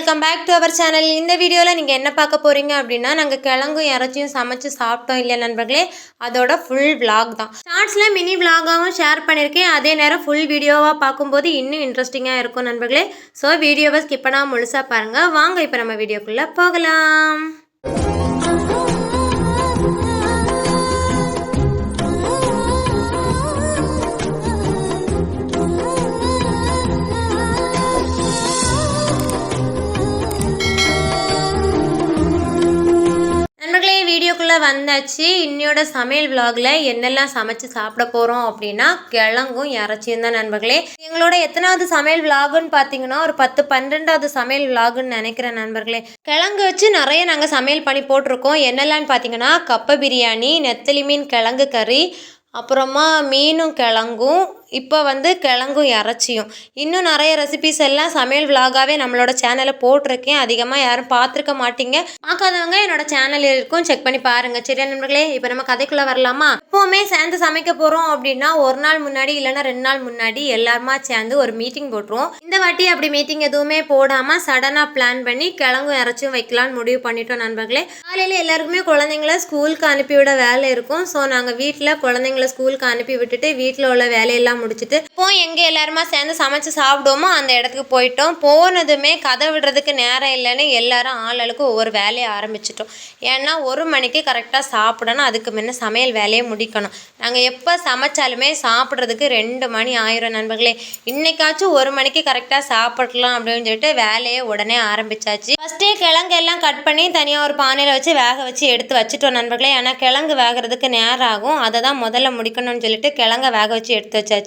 Welcome back to our channel. இந்த வீடியோவில் நீங்கள் என்ன பார்க்க போகிறீங்க அப்படின்னா, நாங்கள் கிழங்கும் இறைச்சியும் சமைச்சு சாப்பிட்டோம் இல்லையா நண்பர்களே, அதோட ஃபுல் விளாக் தான். ஷார்ட்ஸில் மினி விளாகாகவும் ஷேர் பண்ணியிருக்கேன். அதே நேரம் ஃபுல் வீடியோவாக பார்க்கும்போது இன்னும் இன்ட்ரெஸ்டிங்காக இருக்கும் நண்பர்களே. ஸோ வீடியோவை ஸ்கிப் பண்ணாமல் முழுசாக பாருங்கள். வாங்க இப்போ நம்ம வீடியோக்குள்ளே போகலாம். வீடியோக்குள்ளே வந்தாச்சு. இன்னையோட சமையல் விலாகில் என்னெல்லாம் சமைச்சு சாப்பிட போகிறோம் அப்படின்னா, கிழங்கும் இறைச்சியும் தான் நண்பர்களே. எங்களோட எத்தனாவது சமையல் விலாகுன்னு பார்த்தீங்கன்னா, ஒரு 10-12வது சமையல் விலாகுன்னு நினைக்கிறேன் நண்பர்களே. கிழங்கு வச்சு நிறைய நாங்கள் சமையல் பண்ணி போட்டிருக்கோம். என்னெல்லான்னு பார்த்தீங்கன்னா, கப்பை பிரியாணி, நெத்தலி மீன் கிழங்கு கறி, அப்புறமா மீனும் கிழங்கும், இப்போ கிழங்கும் இறைச்சியும். இன்னும் நிறைய ரெசிபிஸ் எல்லாம் சமையல் விலாகாகவே நம்மளோட சேனலில் போட்டிருக்கேன். அதிகமாக யாரும் பார்த்துருக்க மாட்டீங்க. பார்க்காதவங்க என்னோட சேனல் இருக்கும், செக் பண்ணி பாருங்கள். சரியா நண்பர்களே, இப்போ நம்ம கதைக்குள்ளே வரலாமா? எப்போவுமே சேர்ந்து சமைக்க போகிறோம் அப்படின்னா ஒரு நாள் முன்னாடி இல்லைன்னா 2 நாள் முன்னாடி எல்லாருமா சேர்ந்து ஒரு மீட்டிங் போட்டுருவோம். இந்த வாட்டி அப்படி மீட்டிங் எதுவுமே போடாமல் சடனாக பிளான் பண்ணி கிழங்கும் இறைச்சியும் வைக்கலான்னு முடிவு பண்ணிட்டோம் நண்பர்களே. காலையில் எல்லாருக்குமே குழந்தைங்கள ஸ்கூலுக்கு அனுப்பிவிட வேலை இருக்கும். ஸோ நாங்கள் வீட்டில் குழந்தைங்கள ஸ்கூலுக்கு அனுப்பி விட்டுட்டு வீட்டில் உள்ள வேலையெல்லாம் முடிச்சுட்டு இப்போ எங்கே எல்லாருமா சேர்ந்து சமைச்சு சாப்பிடுவோமோ அந்த இடத்துக்கு போயிட்டோம். போனதுமே கதை விடுறதுக்கு நேரம் இல்லைன்னு எல்லாரும் ஆளுக்கு ஒவ்வொரு வேலையை ஆரம்பிச்சிட்டோம். ஏன்னா 1 மணிக்கு கரெக்டாக சாப்பிடணும், அதுக்கு முன்ன சமையல் வேலையை முடிக்கணும். நாங்கள் எப்போ சமைச்சாலுமே சாப்பிட்றதுக்கு 2 மணி ஆயிரம் நண்பர்களே. இன்னைக்காச்சும் 1 மணிக்கு கரெக்டாக சாப்பிடலாம் அப்படின்னு சொல்லிட்டு வேலையை உடனே ஆரம்பிச்சாச்சு. ஃபஸ்ட்டே கிழங்கு எல்லாம் கட் பண்ணி தனியாக ஒரு பானையில் வச்சு வேக வச்சு எடுத்து வச்சுட்டோம் நண்பர்களே. ஏன்னா கிழங்கு வேகிறதுக்கு நேரம் ஆகும், அதை தான் முதல்ல முடிக்கணும்னு சொல்லிட்டு கிழங்கை வேக வச்சு எடுத்து வச்சாச்சு.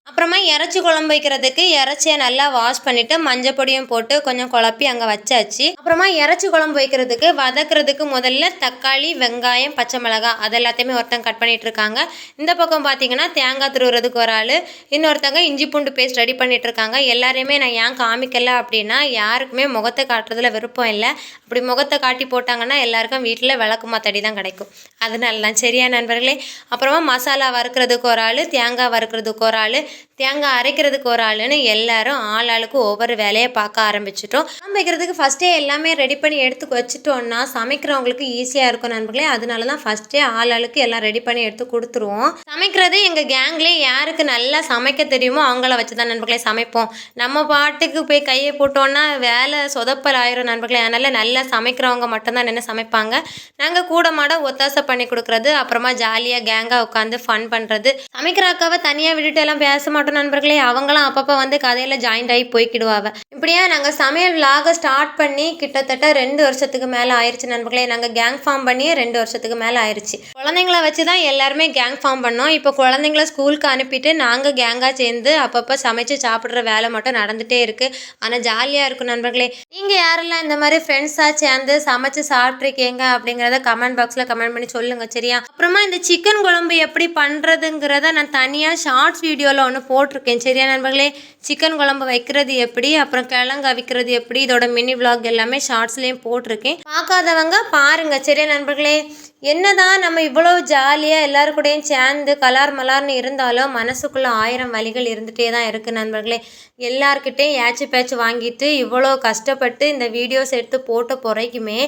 அப்புறமா இறைச்சி குழம்பு வைக்கிறதுக்கு இறைச்சியை நல்லா வாஷ் பண்ணிட்டு மஞ்சள் பொடியும் போட்டு கொஞ்சம் குழப்பி அங்கே வச்சாச்சு. அப்புறமா இறைச்சி குழம்பு வைக்கிறதுக்கு வதக்கிறதுக்கு முதல்ல தக்காளி, வெங்காயம், பச்சை மிளகாய் அது எல்லாத்தையுமே ஒருத்தங்க கட் பண்ணிட்டு இருக்காங்க. இந்த பக்கம் பார்த்தீங்கன்னா தேங்காய் துருவுறதுக்கு ஒரு ஆள், இன்னொருத்தங்க இஞ்சி பூண்டு பேஸ்ட் ரெடி பண்ணிட்டு இருக்காங்க. எல்லாரையுமே நான் ஏன் காமிக்கல அப்படின்னா, யாருக்குமே முகத்தை காட்டுறதுல விருப்பம் இல்லை. அப்படி முகத்தை காட்டி போட்டாங்கன்னா எல்லாருக்கும் வீட்டில் விளக்குமா தடி தான் கிடைக்கும். அதனால தான். சரியா நண்பர்களே. அப்புறமா மசாலா வறுக்கிறதுக்கு ஒரு ஆள், தேங்காய் வறுக்கிறதுக்கு ஒரு ஆள், தேங்காய் அரைக்கிறதுக்கு ஒரு ஆளுன்னு எல்லாரும் ஆளுக்கு ஒவ்வொரு வேலையை பார்க்க ஆரம்பிச்சிட்டோம். குழம்பு வைக்கிறதுக்கு ஃபஸ்ட்டே எல்லாமே ரெடி பண்ணி எடுத்து வச்சுட்டோன்னா சமைக்கிறவங்களுக்கு ஈஸியாக இருக்கும் நண்பர்களே. அதனால தான் ஃபஸ்ட்டே ஆளுக்கு எல்லாம் ரெடி பண்ணி எடுத்து கொடுத்துருவோம். சமைக்கிறது எங்கள் கேங்லேயே யாருக்கு நல்லா சமைக்க தெரியுமோ அவங்கள வச்சு தான் நண்பர்களே சமைப்போம். நம்ம பாட்டுக்கு போய் கையை போட்டோன்னா வேலை சொதப்பல் ஆயிரும் நண்பர்களே. அதனால் நல்லா சமைக்கிறவங்க மட்டும்தான் நின்று சமைப்பாங்க. நாங்கள் கூட மாட ஒத்தாசை பண்ணி கொடுக்குறது, அப்புறமா ஜாலியாக கேங்காக உட்காந்து ஃபன் பண்ணுறது. சமைக்கிற அக்காவை தனியாக விட்டுட்டு எல்லாம் பேச மாட்டோம் நண்பர்களே. அவங்களாம் அப்பப்போ கதையில் ஜாயின்ட் ஆகி போய்க்கிடுவாங்க. இப்படியா நாங்கள் சமையல் விலாக ஸ்டார்ட் பண்ணி கிட்டத்தட்ட 2 வருஷத்துக்கு மேலே ஆயிடுச்சு நண்பர்களே. நாங்கள் கேங் ஃபார்ம் பண்ணி 2 வருஷத்துக்கு மேலே ஆயிடுச்சு. குழந்தைங்கள வச்சு தான் எல்லாருமே கேங் ஃபார்ம் பண்ணோம். இப்போ குழந்தைங்கள ஸ்கூலுக்கு அனுப்பிட்டு நாங்கள் கேங்காக சேர்ந்து அப்பப்போ சமைச்சு சாப்பிட்ற வேலை மட்டும் நடந்துகிட்டே இருக்குது. ஆனால் ஜாலியாக இருக்கும் நண்பர்களே. நீங்கள் யாரெல்லாம் இந்த மாதிரி ஃப்ரெண்ட்ஸாக சேர்ந்து சமைச்சு சாப்பிட்ருக்கீங்க அப்படிங்கிறத கமெண்ட் பாக்ஸில் கமெண்ட் பண்ணி சொல்லுங்கள். சரியா? அப்புறமா இந்த சிக்கன் குழம்பு எப்படி பண்ணுறதுங்கிறத நான் தனியாக ஷார்ட்ஸ் வீடியோவில் ஒன்று போட்டிருக்கேன். சரியா நண்பர்களே? சிக்கன் குழம்பு வைக்கிறது எப்படி, அப்புறம் கிழங்கு அவிக்கிறது எப்படி, இதோட மினி விலாக் எல்லாமே ஷார்ட்ஸ்லேயும் போட்டிருக்கேன். பார்க்காதவங்க பாருங்கள். சரியா நண்பர்களே? என்னதான் நம்ம இவ்வளோ ஜாலியாக எல்லாரும் கூடயும் சேர்ந்து கலார் மலார்னு இருந்தாலும் மனசுக்குள்ளே 1000 வலிகள் இருந்துகிட்டே தான் இருக்குது நண்பர்களே. எல்லார்கிட்டையும் ஏச்சு பேச்சு வாங்கிட்டு இவ்வளோ கஷ்டப்பட்டு இந்த வீடியோஸ் எடுத்து போட்ட பிறகுமே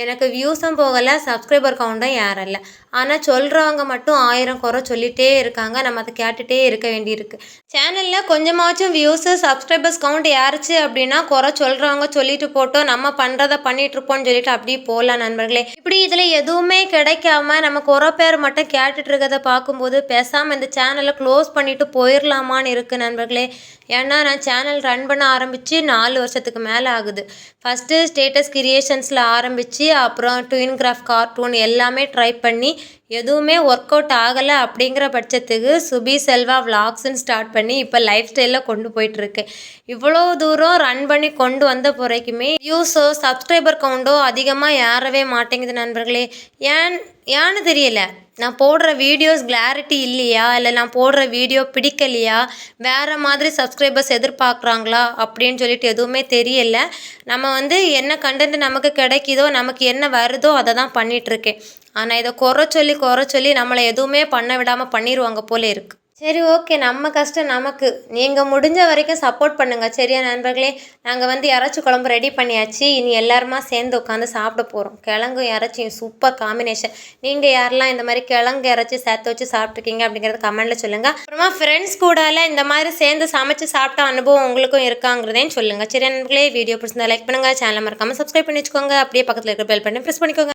எனக்கு வியூஸும் போகலை, சப்ஸ்கிரைபர் கவுண்ட்டும் ஏறலை. ஆனால் சொல்கிறவங்க மட்டும் 1000 குறை சொல்லிகிட்டே இருக்காங்க. நம்ம அதை கேட்டுகிட்டே இருக்க வேண்டியிருக்கு. சேனலில் கொஞ்சமாச்சும் வியூஸு சப்ஸ்கிரைபர்ஸ் கவுண்ட் ஏறிச்சு அப்படின்னா குறை சொல்கிறவங்க சொல்லிட்டு போட்டோம், நம்ம பண்ணுறதை பண்ணிகிட்ருப்போம்னு சொல்லிட்டு அப்படியே போகலாம் நண்பர்களே. இப்படி இதில் எதுவுமே கிடைக்காம நம்ம குறை பேர் மட்டும் கேட்டுட்டு இருக்கிறத பார்க்கும்போது பேசாமல் இந்த சேனலை க்ளோஸ் பண்ணிவிட்டு போயிடலாமான்னு இருக்குது நண்பர்களே. ஏன்னா நான் சேனல் ரன் பண்ண ஆரம்பித்து 4 வருஷத்துக்கு மேலே ஆகுது. ஃபஸ்ட்டு ஸ்டேட்டஸ் கிரியேஷன்ஸில் ஆரம்பித்து அப்புறம் ட்வின் கிராஃப்ட் கார்ட்டூன் எல்லாமே ட்ரை பண்ணி எதுவுமே ஒர்க் அவுட் ஆகலை. அப்படிங்கிற பட்சத்துக்கு சுபி செல்வா விலாக்ஸ்ன்னு ஸ்டார்ட் பண்ணி இப்போ லைஃப் ஸ்டைலில் கொண்டு போயிட்டுருக்கு. இவ்வளோ தூரம் ரன் பண்ணி கொண்டு வந்த பிறகுமே வியூஸோ சப்ஸ்கிரைபர் கவுண்டோ அதிகமாக ஏறவே மாட்டேங்குது நண்பர்களே. ஏன்னு தெரியல. நான் போடுற வீடியோஸ் கிளாரிட்டி இல்லையா, இல்லை நான் போடுற வீடியோ பிடிக்கலையா, வேறு மாதிரி சப்ஸ்கிரைபர்ஸ் எதிர்பார்க்குறாங்களா அப்படின்னு சொல்லிட்டு எதுவுமே தெரியல. நம்ம என்ன கண்டென்ட் நமக்கு கிடைக்குதோ, நமக்கு என்ன வருதோ அதை தான் பண்ணிகிட்ருக்கேன். ஆனால் இதை குறை சொல்லி நம்மளை எதுவுமே பண்ண விடாமல் பண்ணிடுவாங்க போல இருக்குது. சரி ஓகே. நம்ம கஷ்டம் நமக்கு. நீங்க முடிஞ்ச வரைக்கும் சப்போர்ட் பண்ணுங்க. சரியா நண்பர்களே? நாங்க வந்து இறைச்சி குழம்பு ரெடி பண்ணியாச்சு. இனி எல்லாருமா சேர்ந்து உட்காந்து சாப்பிட போறோம். கிழங்கும் இறைச்சியும் சூப்பர் காம்பினேஷன். நீங்க யாரெல்லாம் இந்த மாரி கிழங்கு இறைச்சி சேர்த்து வச்சு சாப்பிட்ருக்கீங்க அப்படிங்கிறத கமெண்ட்ல சொல்லுங்க. அப்புறமா ஃப்ரெண்ட்ஸ் கூடலாம் இந்த மாதிரி சேர்ந்து சமைச்சு சாப்பிட்ட அனுபவம் உங்களுக்கும் இருக்காங்கிறதையும் சொல்லுங்க. சரியா நண்பர்களே? வீடியோ பிடிச்சிருந்தா லைக் பண்ணுங்க. சேனலை மறக்காம சப்ஸ்கிரைப் பண்ணி வச்சுக்கோங்க. அப்படியே பக்கத்துல இருக்கிற பெல் பட்டனை பிரஸ் பண்ணிக்கோங்க.